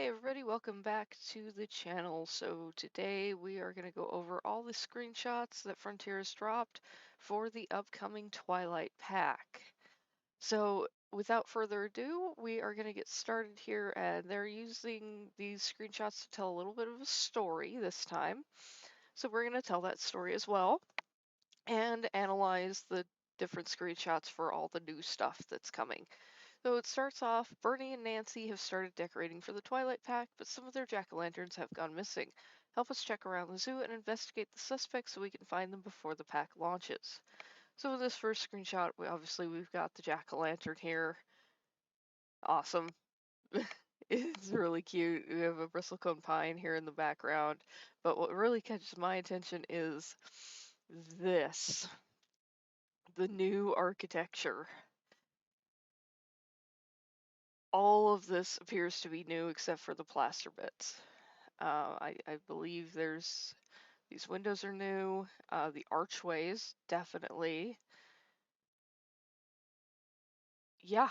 Hey everybody, welcome back to the channel. So today we are going to go over all the screenshots that Frontier has dropped for the upcoming Twilight Pack. So without further ado, we are going to get started here, and they're using these screenshots to tell a little bit of a story this time. So we're going to tell that story as well and analyze the different screenshots for all the new stuff that's coming. So it starts off, Bernie and Nancy have started decorating for the Twilight Pack, but some of their jack-o'-lanterns have gone missing. Help us check around the zoo and investigate the suspects so we can find them before the pack launches. So in this first screenshot, we've got the jack-o'-lantern here. Awesome. It's really cute. We have a Bristlecone Pine here in the background, but what really catches my attention is this, the new architecture. All of this appears to be new except for the plaster bits. I believe these windows are new. The archways, definitely. Yeah,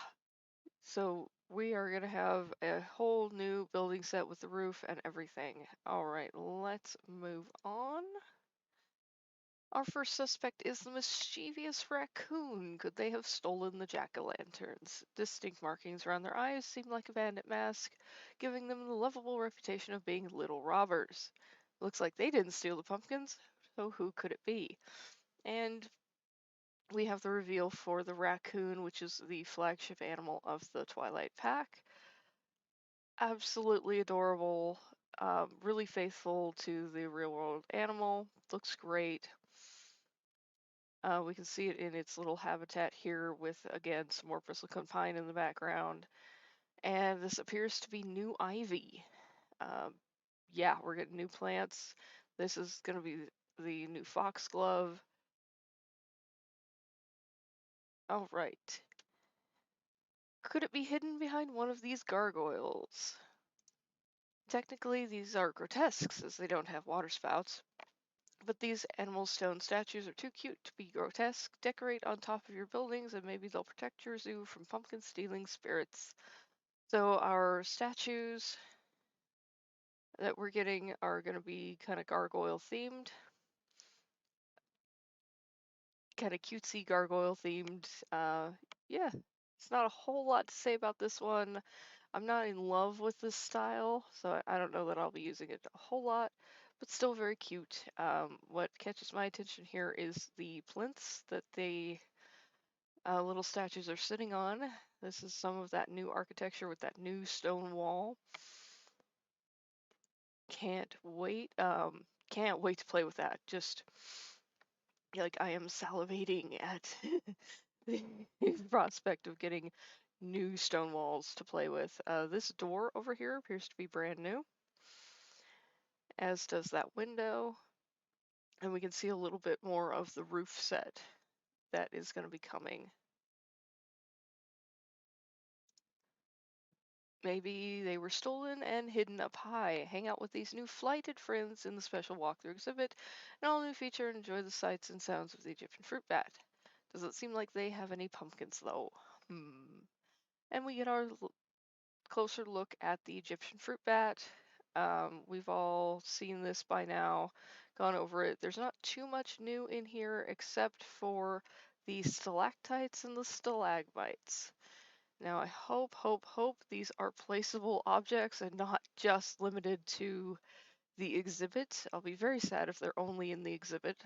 so we are gonna have a whole new building set with the roof and everything. All right, let's move on. Our first suspect is the Mischievous Raccoon. Could they have stolen the jack-o'-lanterns? Distinct markings around their eyes seem like a bandit mask, giving them the lovable reputation of being little robbers. Looks like they didn't steal the pumpkins, so who could it be? And we have the reveal for the raccoon, which is the flagship animal of the Twilight Pack. Absolutely adorable, really faithful to the real world animal. Looks great. We can see it in its little habitat here with, again, some more bristlecone pine in the background. And this appears to be new ivy. Um, yeah, we're getting new plants. This is going to be the new foxglove. All right. Could it be hidden behind one of these gargoyles? Technically, these are grotesques as they don't have water spouts, but these animal stone statues are too cute to be grotesque. Decorate on top of your buildings and maybe they'll protect your zoo from pumpkin stealing spirits. So our statues that we're getting are going to be kind of gargoyle themed, kind of cutesy gargoyle themed. Yeah, it's not a whole lot to say about this one. I'm not in love with this style, so I don't know that I'll be using it a whole lot, but still very cute. What catches my attention here is the plinths that the little statues are sitting on. This is some of that new architecture with that new stone wall. Can't wait. Can't wait to play with that. Just like I am salivating at the prospect of getting new stone walls to play with. This door over here appears to be brand new, as does that window. And we can see a little bit more of the roof set that is going to be coming. Maybe they were stolen and hidden up high. Hang out with these new flighted friends in the special walkthrough exhibit, an all-new feature, and enjoy the sights and sounds of the Egyptian fruit bat. Doesn't seem like they have any pumpkins though. And we get our closer look at the Egyptian fruit bat. We've all seen this by now, gone over it. There's not too much new in here except for the stalactites and the stalagmites. Now I hope these are placeable objects and not just limited to the exhibit. I'll be very sad if they're only in the exhibit.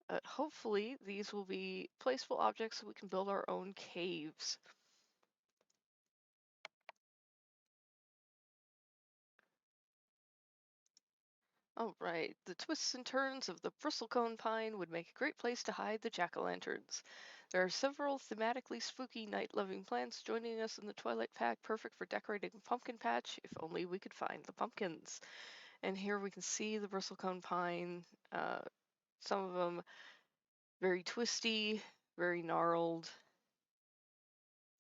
But hopefully these will be placeable objects so we can build our own caves. All right, the twists and turns of the Bristlecone Pine would make a great place to hide the jack-o'-lanterns. There are several thematically spooky night-loving plants joining us in the Twilight Pack, perfect for decorating a pumpkin patch, if only we could find the pumpkins. And here we can see the Bristlecone Pine, some of them very twisty, very gnarled.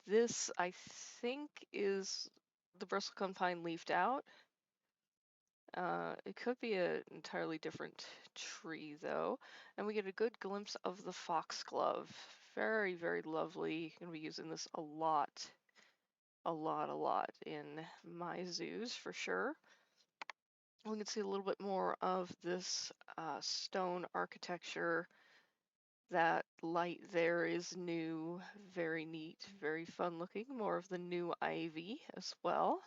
This, I think, is the Bristlecone Pine leafed out. It could be an entirely different tree though. And we get a good glimpse of the foxglove. Very, very lovely. Gonna be using this a lot. a lot in my zoos for sure. We can see a little bit more of this stone architecture. That light there is new, very neat, very fun looking. More of the new ivy as well.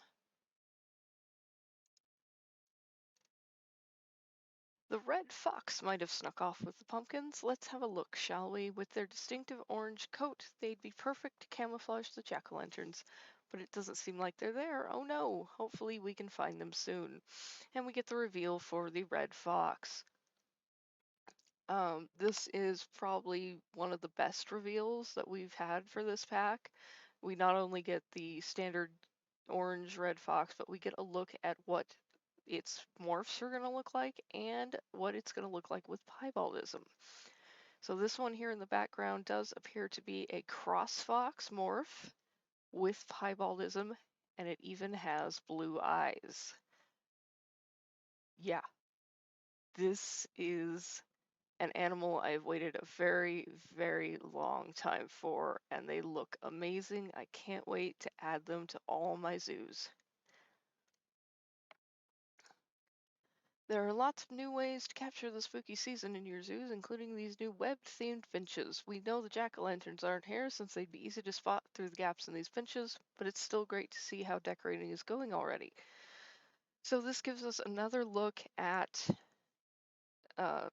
The red fox might have snuck off with the pumpkins. Let's have a look, shall we? With their distinctive orange coat, they'd be perfect to camouflage the jack-o'-lanterns. But it doesn't seem like they're there. Oh no! Hopefully we can find them soon. And we get the reveal for the red fox. This is probably one of the best reveals that we've had for this pack. We not only get the standard orange red fox, but we get a look at what its morphs are going to look like and what it's going to look like with piebaldism. So this one here in the background does appear to be a cross fox morph with piebaldism, and it even has blue eyes. Yeah, this is an animal I've waited a very, very long time for, and they look amazing. I can't wait to add them to all my zoos. There are lots of new ways to capture the spooky season in your zoos, including these new web-themed finches. We know the jack-o'-lanterns aren't here since they'd be easy to spot through the gaps in these finches, but it's still great to see how decorating is going already. So this gives us another look at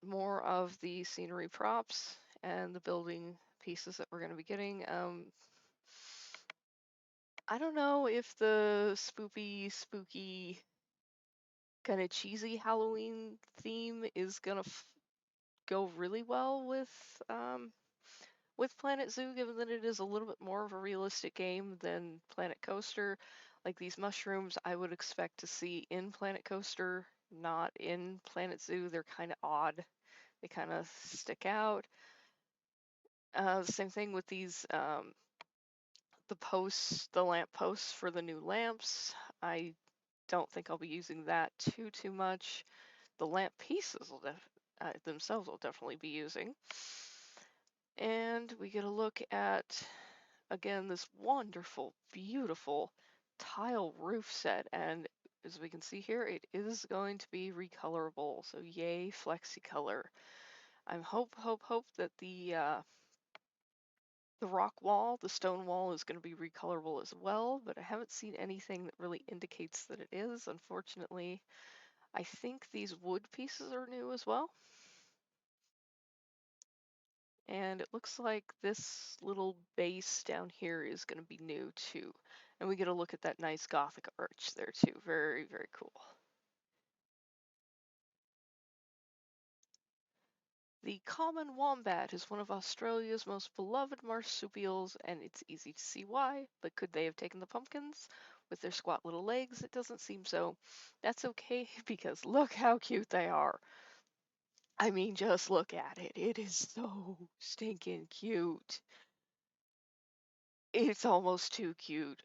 more of the scenery props and the building pieces that we're going to be getting. I don't know if the spooky, kind of cheesy Halloween theme is gonna go really well with Planet Zoo, given that it is a little bit more of a realistic game than Planet Coaster. Like these mushrooms, I would expect to see in Planet Coaster, not in Planet Zoo. They're kind of odd. They kind of stick out. The same thing with these the lamp posts for the new lamps. I don't think I'll be using that too much. The lamp pieces themselves will definitely be using. And we get a look at, again, this wonderful, beautiful tile roof set. And as we can see here, it is going to be recolorable. So yay, FlexiColor. I'm hope that the rock wall, the stone wall, is going to be recolorable as well, but I haven't seen anything that really indicates that it is, unfortunately. I think these wood pieces are new as well. And it looks like this little base down here is going to be new too. And we get a look at that nice Gothic arch there too. Very, very cool. The common wombat is one of Australia's most beloved marsupials, and it's easy to see why, but could they have taken the pumpkins? With their squat little legs, it doesn't seem so. That's okay, because look how cute they are. I mean, just look at it. It is so stinking cute. It's almost too cute.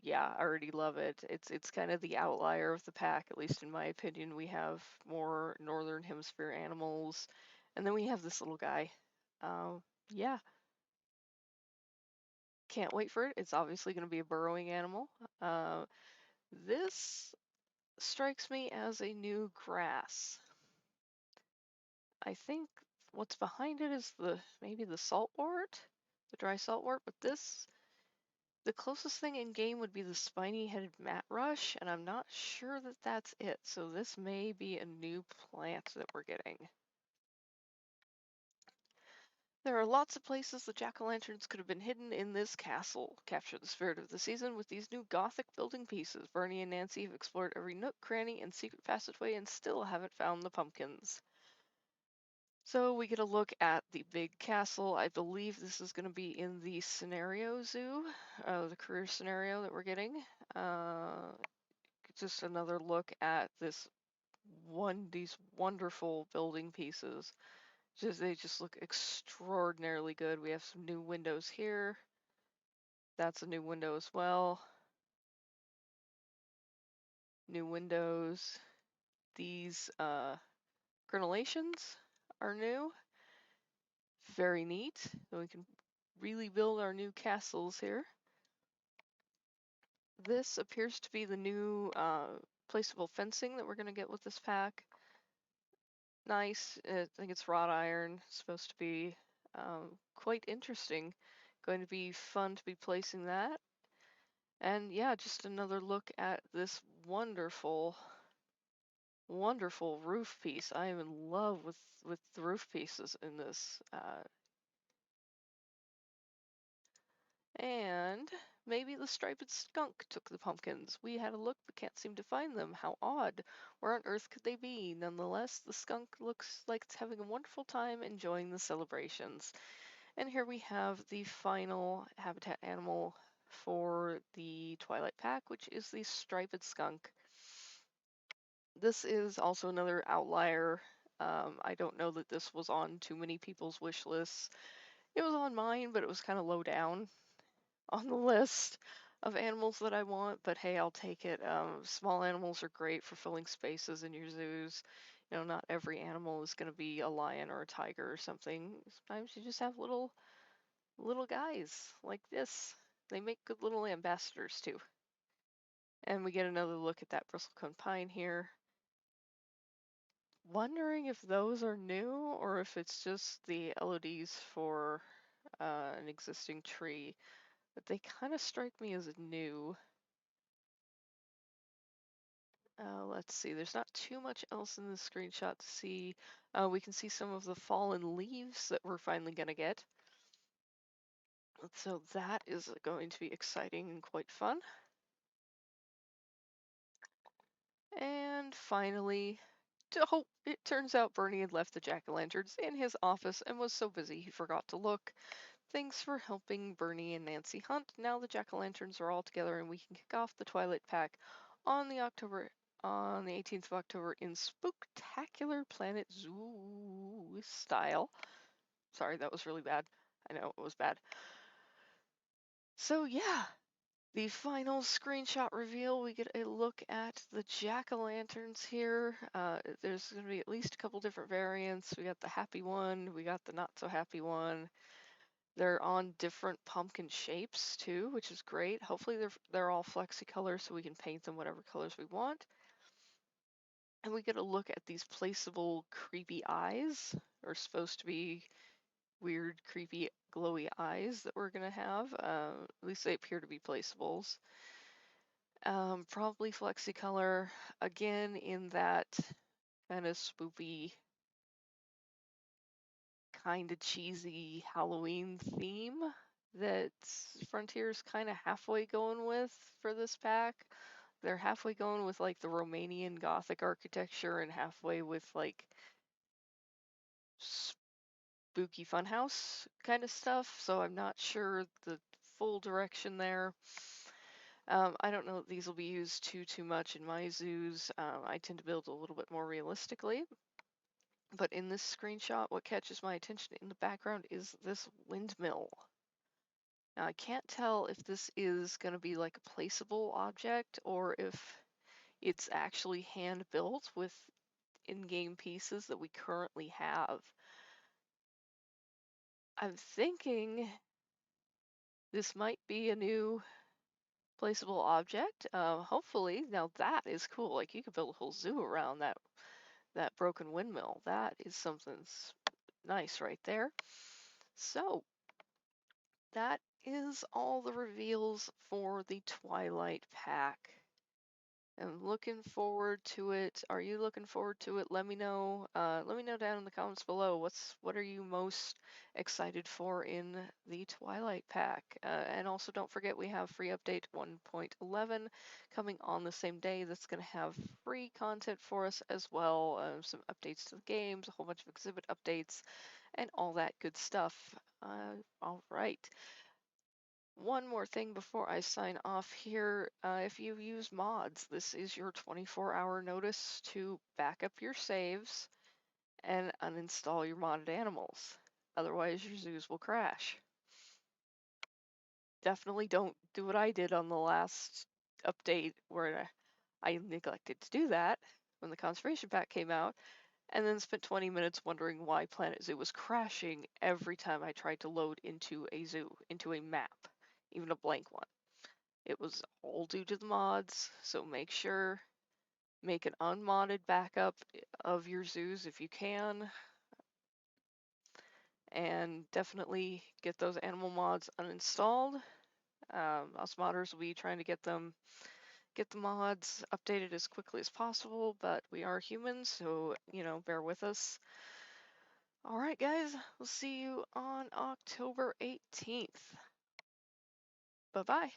Yeah, I already love it. It's kind of the outlier of the pack, at least in my opinion. We have more northern hemisphere animals, and then we have this little guy. Yeah, can't wait for it. It's obviously going to be a burrowing animal. Uh, this strikes me as a new grass. I think what's behind it is maybe the saltwort, the dry saltwort, but the closest thing in game would be the spiny-headed mat rush, and I'm not sure that that's it. So this may be a new plant that we're getting. There are lots of places the jack-o'-lanterns could have been hidden in this castle. Capture the spirit of the season with these new Gothic building pieces. Bernie and Nancy have explored every nook, cranny, and secret passageway and still haven't found the pumpkins. So we get a look at the big castle. I believe this is going to be in the scenario zoo, the career scenario that we're getting. Just another look at these wonderful building pieces. They just look extraordinarily good. We have some new windows here. That's a new window as well. New windows. These crenellations are new. Very neat. So we can really build our new castles here. This appears to be the new placeable fencing that we're going to get with this pack. Nice. I think it's wrought iron. It's supposed to be quite interesting. Going to be fun to be placing that. And yeah, just another look at this wonderful, wonderful roof piece. I am in love with the roof pieces in this. And maybe the striped skunk took the pumpkins. We had a look but can't seem to find them. How odd. Where on earth could they be? Nonetheless, the skunk looks like it's having a wonderful time enjoying the celebrations. And here we have the final habitat animal for the Twilight Pack, which is the striped skunk. This is also another outlier. I don't know that this was on too many people's wish lists. It was on mine, but it was kind of low down on the list of animals that I want, but hey, I'll take it. Small animals are great for filling spaces in your zoos. You know, not every animal is going to be a lion or a tiger or something. Sometimes you just have little guys like this. They make good little ambassadors too. And we get another look at that Bristlecone Pine here. Wondering if those are new or if it's just the LODs for an existing tree. But they kind of strike me as new. Let's see, there's not too much else in this screenshot to see. We can see some of the fallen leaves that we're finally going to get. So that is going to be exciting and quite fun. And finally, it turns out Bernie had left the jack-o'-lanterns in his office and was so busy he forgot to look. Thanks for helping Bernie and Nancy hunt. Now the jack-o'-lanterns are all together and we can kick off the Twilight Pack on the 18th of October in Spooktacular Planet Zoo style. Sorry, that was really bad. I know it was bad. So yeah, the final screenshot reveal, we get a look at the jack-o'-lanterns here. There's going to be at least a couple different variants. We got the happy one, we got the not so happy one. They're on different pumpkin shapes too, which is great. Hopefully they're all flexi color so we can paint them whatever colors we want. And we get a look at these placeable creepy eyes, or supposed to be weird, creepy, glowy eyes that we're gonna have. At least they appear to be placeables. Probably flexi-color, again in that kind of spoopy, kind of cheesy Halloween theme that Frontier's kind of halfway going with for this pack. They're halfway going with like the Romanian Gothic architecture and halfway with like spooky funhouse kind of stuff. So I'm not sure the full direction there. I don't know that these will be used too much in my zoos. I tend to build a little bit more realistically. But in this screenshot, what catches my attention in the background is this windmill. Now, I can't tell if this is going to be like a placeable object or if it's actually hand built with in-game pieces that we currently have. I'm thinking this might be a new placeable object. Hopefully, now that is cool. Like you could build a whole zoo around that broken windmill. That is something nice right there. So that is all the reveals for the Twilight Pack. I'm looking forward to it. Are you looking forward to it? Let me know. Let me know down in the comments below. What are you most excited for in the Twilight Pack? And also don't forget we have free update 1.11 coming on the same day. That's going to have free content for us as well. Some updates to the games, a whole bunch of exhibit updates, and all that good stuff. All right. One more thing before I sign off here. If you use mods, this is your 24-hour notice to back up your saves and uninstall your modded animals. Otherwise, your zoos will crash. Definitely don't do what I did on the last update where I neglected to do that when the conservation pack came out, and then spent 20 minutes wondering why Planet Zoo was crashing every time I tried to load into a zoo, into a map, even a blank one. It was all due to the mods, so make an unmodded backup of your zoos if you can, and definitely get those animal mods uninstalled. Us modders will be trying to get the mods updated as quickly as possible, but we are humans, so bear with us. All right, guys, we'll see you on October 18th. Bye bye.